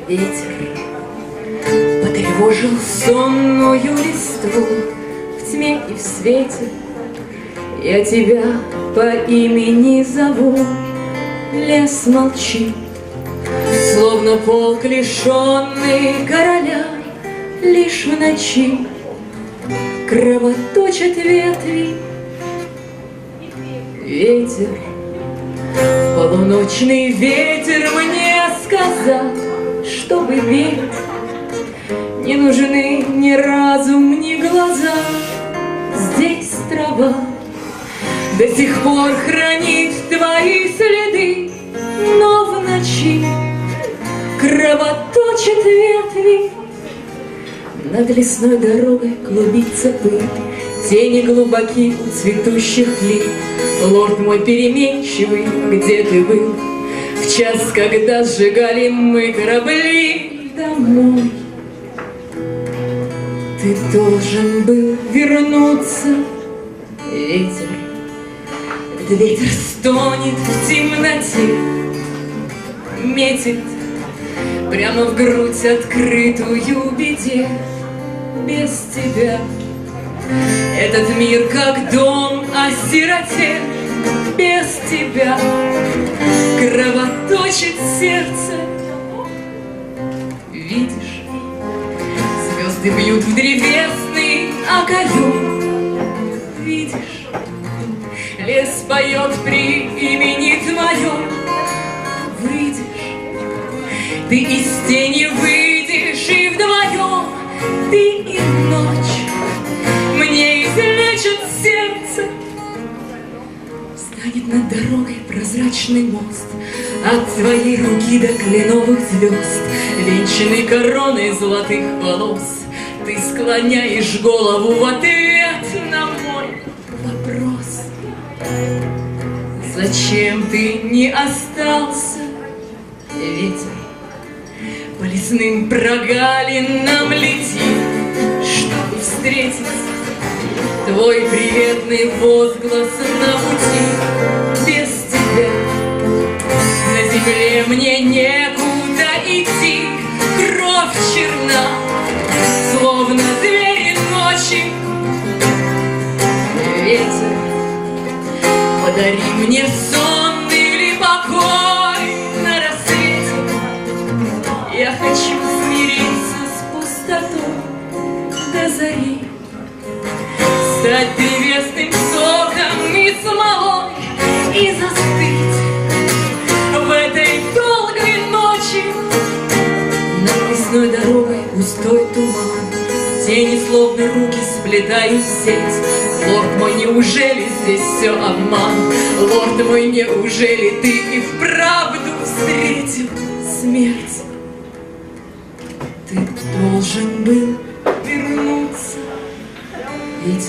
Ветер потревожил сонную листву в тьме и в свете. Я тебя по имени зову. Лес молчит, словно полк, лишенный короля. Лишь в ночи кровоточат ветви. Ветер, полуночный ветер мне сказал, чтобы верить не нужны ни разум, ни глаза. Здесь трава до сих пор хранит твои следы, но в ночи кровоточат ветви. Над лесной дорогой клубится пыль, тени глубоки у цветущих лип. Лорд мой переменчивый, где ты был в час, когда сжигали мы корабли? Домой ты должен был вернуться. Ветер, этот ветер стонет в темноте, метит прямо в грудь открытую беде. Без тебя этот мир как дом о сироте. Без тебя кровоточит сердце. Видишь, звезды бьют в древесный огонек. Видишь, лес поет при имени твоем. Выйдешь, ты из тени выйдешь, и вдвоем ты и ночь мне излечат сердце. Станет над дорогой прозрачный мост, от твоей руки до кленовых звезд, венчанный короной золотых волос. Ты склоняешь голову в ответ на мой вопрос. Зачем ты не остался, ветер? По лесным прогалинам лети, чтобы встретить твой приветный возглас на пути. Без тебя на земле мне некуда идти. Кровь черна, словно двери ночи. Ветер, подари мне сон или покой на рассвете. Я хочу смириться с пустотой до зари, стать древесным соком и смолой и застыть в этой долгой ночи. Над лесной дорогой густой туман, тени словно руки сплетают сеть. Лорд мой, неужели здесь все обман? Лорд мой, неужели ты и вправду встретил смерть? Ты должен был вернуться, ведь